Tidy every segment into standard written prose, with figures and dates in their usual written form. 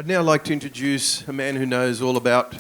I'd now like to introduce a man who knows all about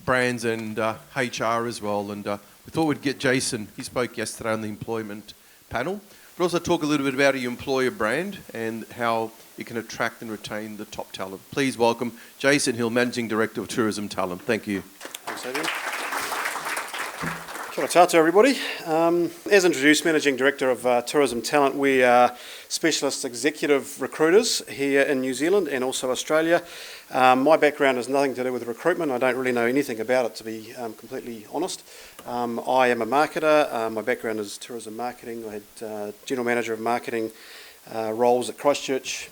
brands and HR as well. And we thought we'd get Jason. He spoke yesterday on the employment panel. But also talk a little bit about your employer brand and how you can attract and retain the top talent. Please welcome Jason Hill, Managing Director of Tourism Talent. Thank you. Thanks, Adrian. Kia ora tātou, everybody. As introduced, Managing Director of Tourism Talent, we are specialist executive recruiters here in New Zealand and also Australia. My background has nothing to do with recruitment. I don't really know anything about it, to be completely honest. I am a marketer. My background is tourism marketing. I had General Manager of Marketing roles at Christchurch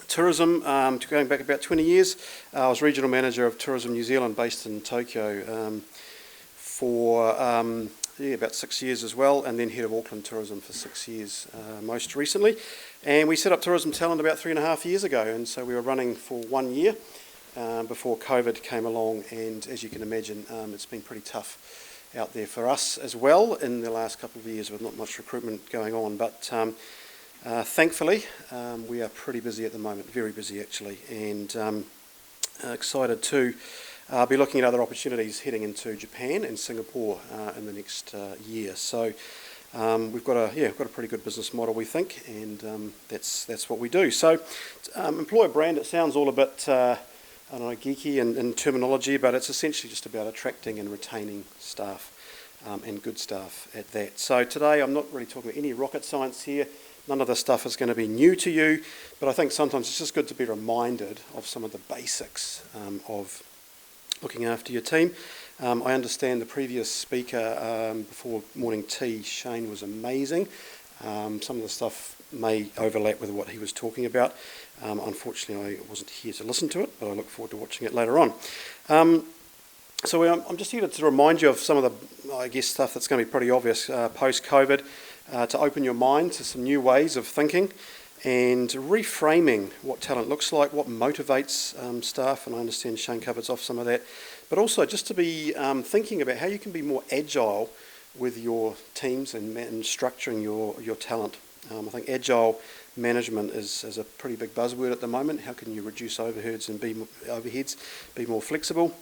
Tourism, going back about 20 years. I was Regional Manager of Tourism New Zealand based in Tokyo for about 6 years as well, and then Head of Auckland Tourism for 6 years most recently. And we set up Tourism Talent about 3.5 years ago, and so we were running for 1 year before COVID came along, and as you can imagine, it's been pretty tough out there for us as well in the last couple of years with not much recruitment going on. But thankfully, we are pretty busy at the moment, very busy actually, and excited to be looking at other opportunities heading into Japan and Singapore in the next year. So we've got a pretty good business model, we think, and that's what we do. So employer brand, it sounds all a bit I don't know, geeky in terminology, but it's essentially just about attracting and retaining staff and good staff at that. So today I'm not really talking about any rocket science here. None of this stuff is going to be new to you, but I think sometimes it's just good to be reminded of some of the basics of looking after your team. I understand the previous speaker before morning tea, Shane, was amazing. Some of the stuff may overlap with what he was talking about. Unfortunately, I wasn't here to listen to it, but I look forward to watching it later on. So I'm just here to remind you of some of the, I guess, stuff that's going to be pretty obvious post-COVID, to open your mind to some new ways of thinking and reframing what talent looks like, what motivates staff, and I understand Shane covers off some of that, but also just to be thinking about how you can be more agile with your teams and structuring your talent. I think agile management is a pretty big buzzword at the moment. How can you reduce overheads and be more flexible?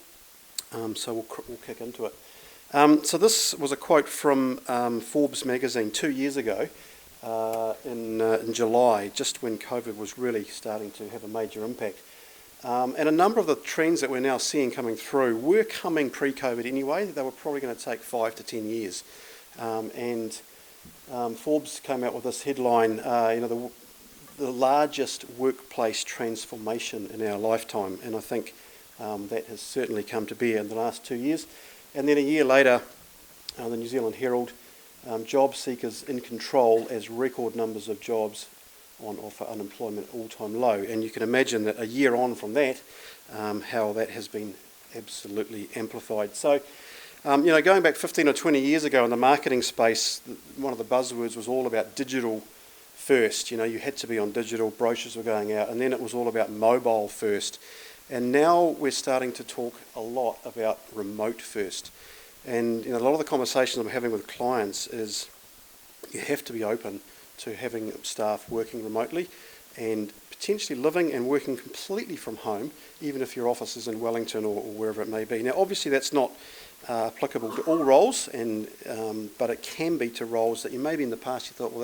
So we'll kick into it. So this was a quote from Forbes magazine 2 years ago, in July, just when COVID was really starting to have a major impact. And a number of the trends that we're now seeing coming through were coming pre-COVID anyway. They were probably going to take 5 to 10 years. And Forbes came out with this headline, the largest workplace transformation in our lifetime. And I think that has certainly come to bear in the last 2 years. And then a year later, the New Zealand Herald, job seekers in control as record numbers of jobs on offer, unemployment all-time low. And you can imagine that a year on from that, how that has been absolutely amplified. So, going back 15 or 20 years ago in the marketing space, one of the buzzwords was all about digital first. You had to be on digital, brochures were going out, and then it was all about mobile first. And now we're starting to talk a lot about remote first. And a lot of the conversations I'm having with clients is you have to be open to having staff working remotely and potentially living and working completely from home, even if your office is in Wellington or wherever it may be. Now, obviously, that's not applicable to all roles, but it can be to roles that you maybe in the past you thought, well,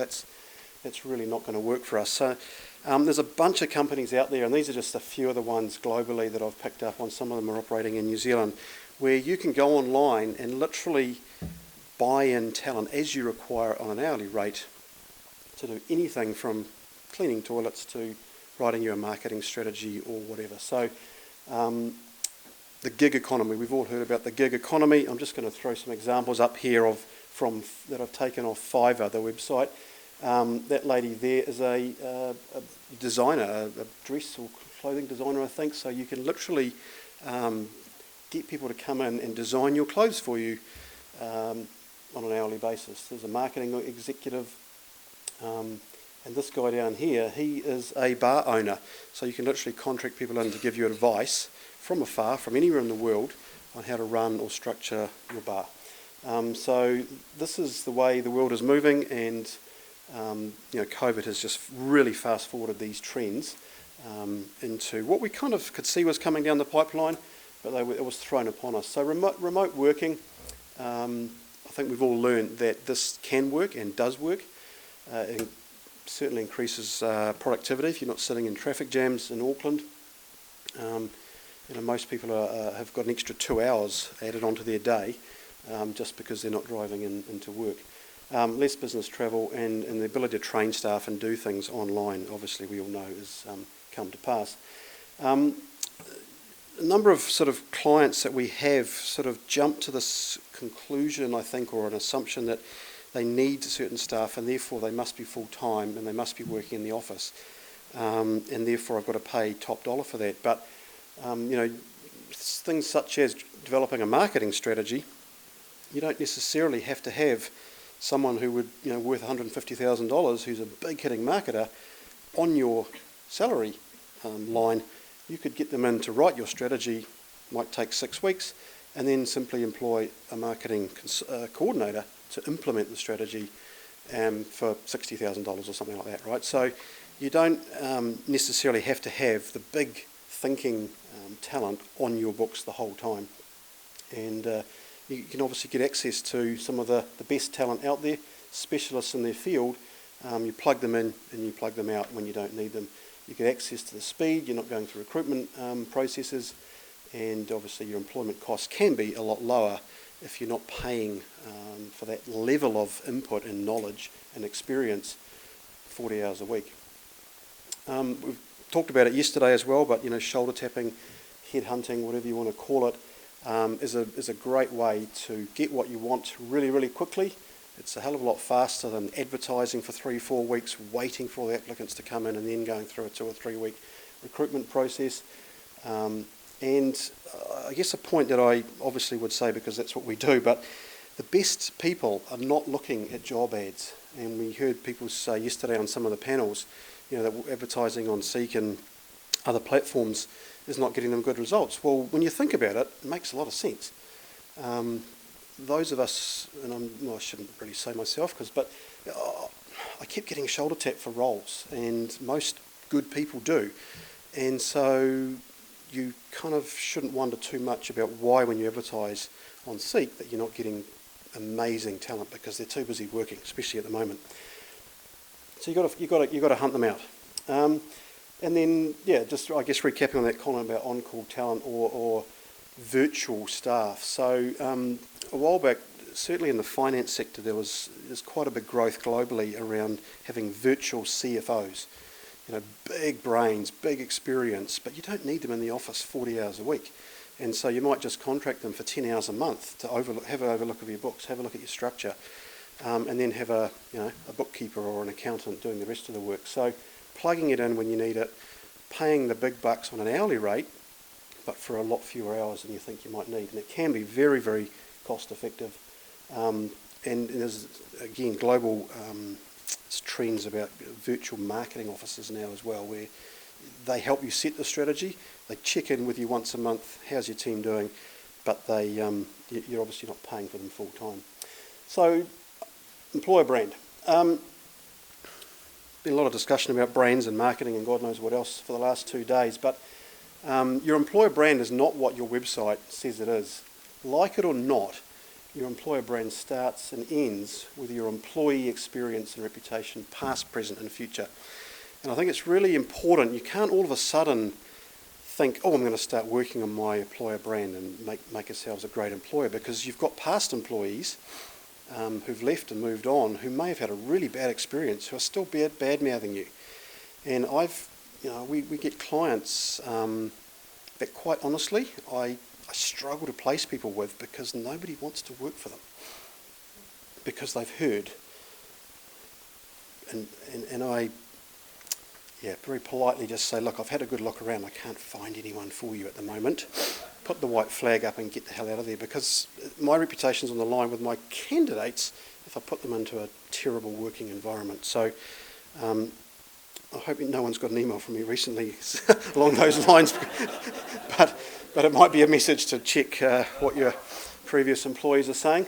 that's really not going to work for us. So there's a bunch of companies out there, and these are just a few of the ones globally that I've picked up on. Some of them are operating in New Zealand, where you can go online and literally buy in talent as you require on an hourly rate to do anything from cleaning toilets to writing you a marketing strategy or whatever. So the gig economy, we've all heard about the gig economy. I'm just going to throw some examples up here that I've taken off Fiverr, the website. That lady there is a designer, a dress or clothing designer, I think. So you can literally get people to come in and design your clothes for you on an hourly basis. There's a marketing executive, and this guy down here, he is a bar owner. So you can literally contract people in to give you advice from afar, from anywhere in the world, on how to run or structure your bar. So this is the way the world is moving, and COVID has just really fast-forwarded these trends into what we kind of could see was coming down the pipeline, but it was thrown upon us. So remote working, I think we've all learned that this can work and does work. It certainly increases productivity if you're not sitting in traffic jams in Auckland. Most people have got an extra 2 hours added onto their day just because they're not driving into work. Less business travel and the ability to train staff and do things online, obviously we all know has come to pass. A number of sort of clients that we have sort of jumped to this conclusion, I think, or an assumption that they need certain staff and therefore they must be full-time and they must be working in the office, and therefore I've got to pay top dollar for that. But things such as developing a marketing strategy, you don't necessarily have to have someone who would, worth $150,000 who's a big hitting marketer on your salary line. You could get them in to write your strategy, might take 6 weeks, and then simply employ a marketing coordinator to implement the strategy for $60,000 or something like that, right? So you don't necessarily have to have the big thinking talent on your books the whole time. And you can obviously get access to some of the best talent out there, specialists in their field. You plug them in and you plug them out when you don't need them. You get access to the speed, you're not going through recruitment processes, and obviously your employment costs can be a lot lower if you're not paying for that level of input and knowledge and experience 40 hours a week. We've talked about it yesterday as well, but shoulder tapping, headhunting, whatever you want to call it, is a great way to get what you want really, really quickly. It's a hell of a lot faster than advertising for 3-4 weeks, waiting for all the applicants to come in and then going through a 2 or 3 week recruitment process. And I guess a point that I obviously would say, because that's what we do, but the best people are not looking at job ads. And we heard people say yesterday on some of the panels, that advertising on Seek and other platforms is not getting them good results. Well, when you think about it, it makes a lot of sense. Those of us, and I shouldn't really say myself, but I kept getting shoulder tapped for roles, and most good people do. And so you kind of shouldn't wonder too much about why, when you advertise on Seek, that you're not getting amazing talent because they're too busy working, especially at the moment. So you've got to hunt them out. And then, just I guess recapping on that comment about on-call talent or virtual staff. So a while back, certainly in the finance sector, there's quite a big growth globally around having virtual CFOs. Big brains, big experience, but you don't need them in the office 40 hours a week. And so you might just contract them for 10 hours a month to have an overlook of your books, have a look at your structure, and then have a bookkeeper or an accountant doing the rest of the work. So plugging it in when you need it, paying the big bucks on an hourly rate, but for a lot fewer hours than you think you might need. And it can be very, very cost effective. And there's, again, global trends about virtual marketing offices now as well, where they help you set the strategy, they check in with you once a month, how's your team doing, but you're obviously not paying for them full time. So, employer brand. Been a lot of discussion about brands and marketing and God knows what else for the last 2 days, but your employer brand is not what your website says it is. Like it or not, your employer brand starts and ends with your employee experience and reputation, past, present and future. And I think it's really important. You can't all of a sudden think, I'm going to start working on my employer brand and make ourselves a great employer, because you've got past employees who've left and moved on, who may have had a really bad experience, who are still bad-mouthing you. And we get clients that, quite honestly, I struggle to place people with, because nobody wants to work for them, because they've heard. And I very politely just say, look, I've had a good look around, I can't find anyone for you at the moment. Put the white flag up and get the hell out of there, because my reputation's on the line with my candidates if I put them into a terrible working environment. So I hope no one's got an email from me recently along those lines, but it might be a message to check what your previous employees are saying.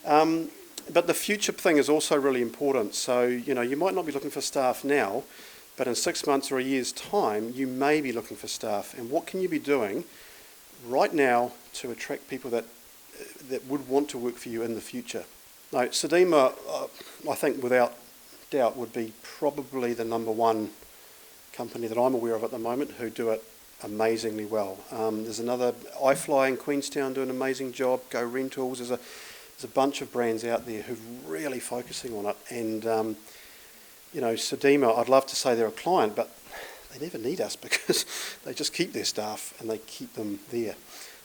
But the future thing is also really important. So, you might not be looking for staff now, But in 6 months or a year's time, you may be looking for staff. And what can you be doing right now to attract people that would want to work for you in the future? Now, Sedema, I think without doubt, would be probably the number one company that I'm aware of at the moment who do it amazingly well. There's another, iFly in Queenstown do an amazing job, Go Rentals, there's a bunch of brands out there who are really focusing on it. And, Sedema, I'd love to say they're a client, but they never need us because they just keep their staff and they keep them there.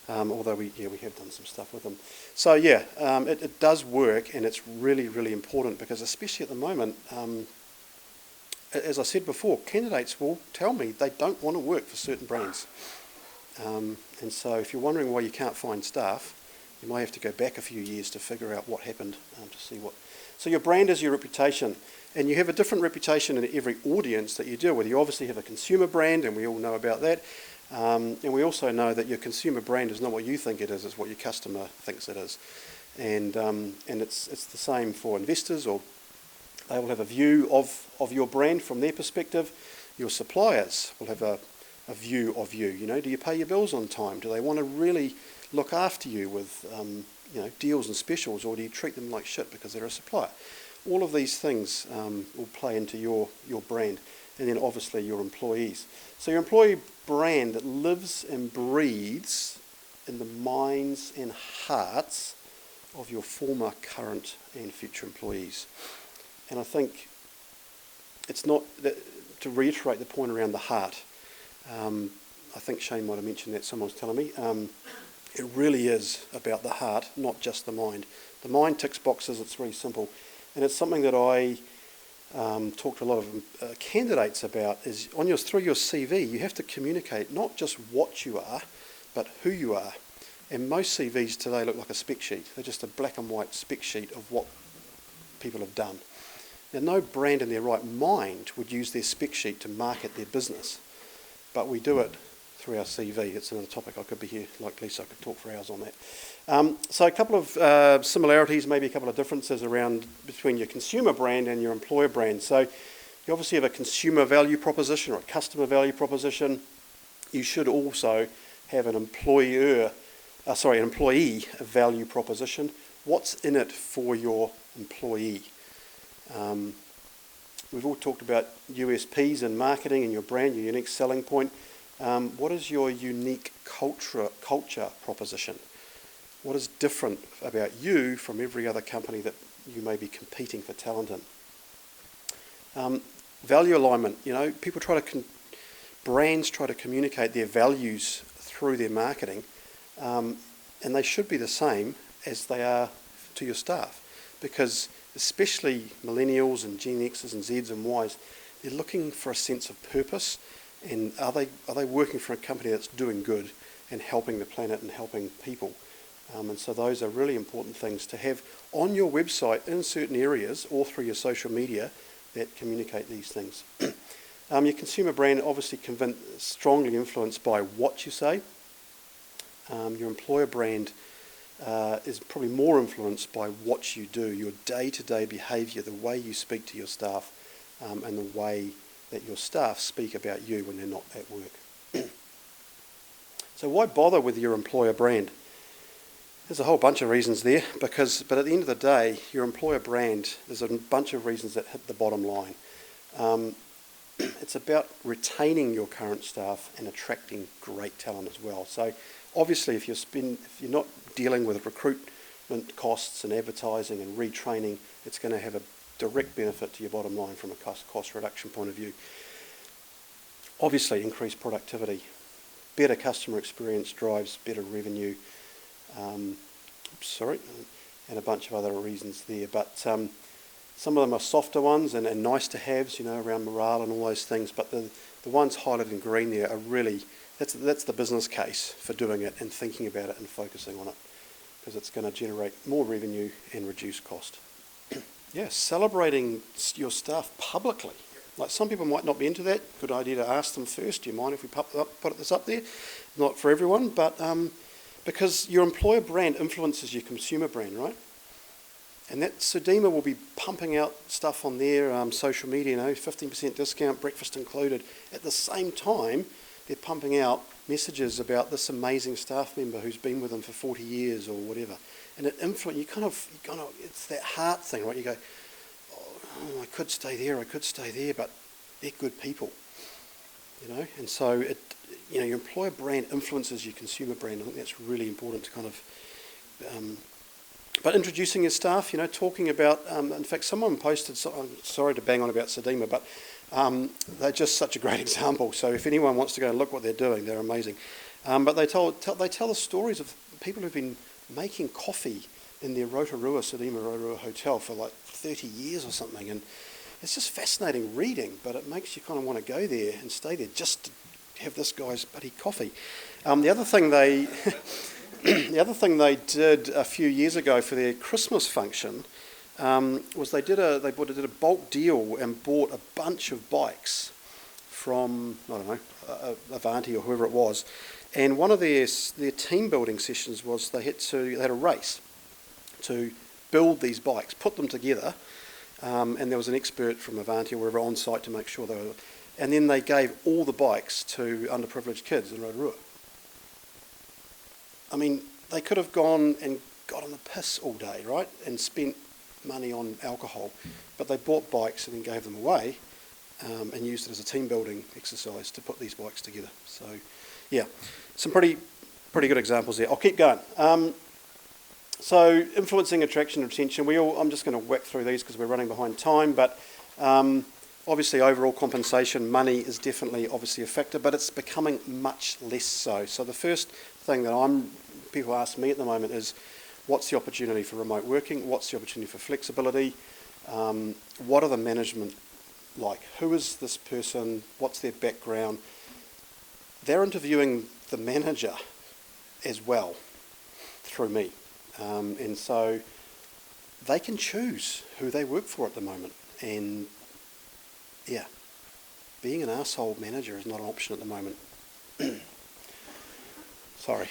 Although we have done some stuff with them. So it does work, and it's really, really important because especially at the moment, as I said before, candidates will tell me they don't want to work for certain brands. And so if you're wondering why you can't find staff, you may have to go back a few years to figure out what happened to see what. So your brand is your reputation, and you have a different reputation in every audience that you deal with. You obviously have a consumer brand, and we all know about that. And we also know that your consumer brand is not what you think it is, it's what your customer thinks it is. And it's the same for investors, or they will have a view of your brand from their perspective. Your suppliers will have a view of you. Do you pay your bills on time? Do they want to really look after you with deals and specials, or do you treat them like shit because they're a supplier? All of these things will play into your brand. And then obviously your employees. So your employee brand that lives and breathes in the minds and hearts of your former, current and future employees. And I think it's not, to reiterate the point around the heart, I think Shane might have mentioned that, someone was telling me, it really is about the heart, not just the mind. The mind ticks boxes, it's very simple. And it's something that I talked to a lot of candidates about, is through your CV, you have to communicate not just what you are, but who you are. And most CVs today look like a spec sheet. They're just a black and white spec sheet of what people have done. Now, no brand in their right mind would use their spec sheet to market their business, but we do it through our CV. It's another topic. I could be here like Lisa, I could talk for hours on that. So a couple of similarities, maybe a couple of differences between your consumer brand and your employer brand. So you obviously have a consumer value proposition or a customer value proposition. You should also have an employee value proposition. What's in it for your employee? We've all talked about USPs in marketing and your brand, your unique selling point. What is your unique culture proposition? What is different about you from every other company that you may be competing for talent in? Value alignment. People brands try to communicate their values through their marketing, and they should be the same as they are to your staff, because especially millennials and Gen X's and Z's and Y's, they're looking for a sense of purpose. And are they working for a company that's doing good and helping the planet and helping people? And so those are really important things to have on your website in certain areas or through your social media that communicate these things. Your consumer brand obviously strongly influenced by what you say. Your employer brand is probably more influenced by what you do, your day-to-day behaviour, the way you speak to your staff, and the way that your staff speak about you when they're not at work. So why bother with your employer brand? There's a whole bunch of reasons there, but at the end of the day, your employer brand, there's a bunch of reasons that hit the bottom line. It's about retaining your current staff and attracting great talent as well. So obviously if you're not dealing with recruitment costs and advertising and retraining, it's going to have a direct benefit to your bottom line from a cost reduction point of view. Obviously, increased productivity. Better customer experience drives better revenue. And a bunch of other reasons there. But some of them are softer ones and nice to haves, around morale and all those things. But the ones highlighted in green there are really, that's the business case for doing it and thinking about it and focusing on it, because it's going to generate more revenue and reduce cost. Yeah, celebrating your staff publicly. Like, some people might not be into that. Good idea to ask them first. Do you mind if we put this up there? Not for everyone, but because your employer brand influences your consumer brand, right? And that Sudima will be pumping out stuff on their social media, 15% discount, breakfast included. At the same time, they're pumping out messages about this amazing staff member who's been with them for 40 years or whatever. And it you kind of, it's that heart thing, right? You go, oh, I could stay there, but they're good people, And so your employer brand influences your consumer brand. I think that's really important to kind of. But introducing your staff, talking about. In fact, someone posted. I'm sorry to bang on about Sudima, but they're just such a great example. So if anyone wants to go and look what they're doing, they're amazing. But they tell the stories of people who've been making coffee in their Sudima Rotorua hotel for like 30 years or something, and it's just fascinating reading. But it makes you kind of want to go there and stay there just to have this guy's buddy coffee. The other thing they did a few years ago for their Christmas function was they did a bulk deal and bought a bunch of bikes from, I don't know, Avanti or whoever it was. And one of their team building sessions was they had a race to build these bikes, put them together, and there was an expert from Avanti or wherever on site to make sure they were. And then they gave all the bikes to underprivileged kids in Rotorua. I mean, they could have gone and got on the piss all day, right, and spent money on alcohol, but they bought bikes and then gave them away and used it as a team building exercise to put these bikes together. So, yeah, some pretty good examples there. I'll keep going. So, influencing attraction and retention. I'm just going to whack through these because we're running behind time, but obviously overall compensation, money is definitely obviously a factor, but it's becoming much less so. So the first thing that people ask me at the moment is, what's the opportunity for remote working? What's the opportunity for flexibility? What are the management like? Who is this person? What's their background? They're interviewing the manager as well through me. And so they can choose who they work for at the moment. And yeah, being an arsehole manager is not an option at the moment. Sorry.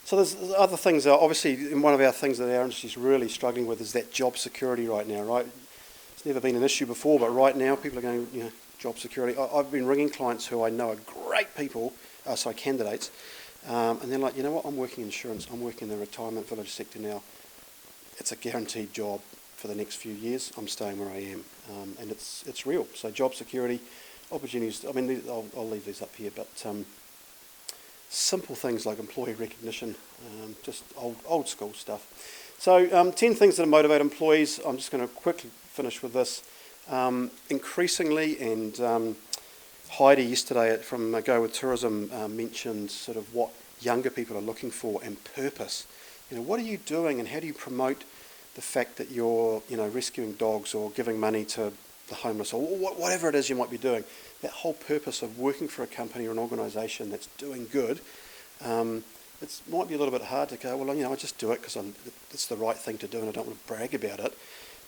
So there's other things. Obviously, one of our things that our industry is really struggling with is that job security right now, right? It's never been an issue before, but right now people are going, job security. I've been ringing clients who I know are great people, candidates, and they're like, you know what, I'm working insurance, I'm working in the retirement village sector now. It's a guaranteed job for the next few years. I'm staying where I am, and it's real. So job security, opportunities. I mean, I'll leave these up here, but simple things like employee recognition, just old school stuff. So 10 things that motivate employees. I'm just going to quickly finish with this. Increasingly, and Heidi yesterday from Go With Tourism mentioned sort of what younger people are looking for and purpose. What are you doing and how do you promote the fact that you're rescuing dogs or giving money to the homeless or whatever it is you might be doing. That whole purpose of working for a company or an organisation that's doing good, it might be a little bit hard to go, well, I just do it because it's the right thing to do and I don't want to brag about it.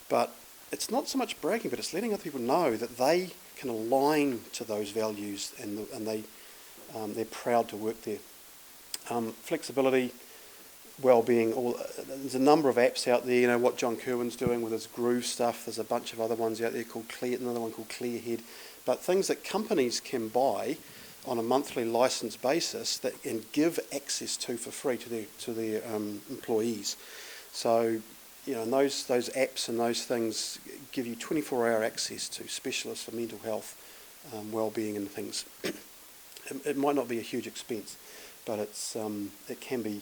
But it's not so much bragging, but it's letting other people know that they can align to those values and they're proud to work there. Flexibility, well-being. There's a number of apps out there. What John Kerwin's doing with his Groove stuff. There's a bunch of other ones out there called another one called Clearhead. But things that companies can buy on a monthly license basis that and give access to for free to their employees. So, and those apps and those things give you 24-hour access to specialists for mental health, well-being and things. It might not be a huge expense, but it can be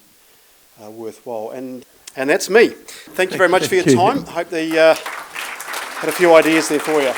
worthwhile. And that's me. Thank you very much for your time. I hope they had a few ideas there for you.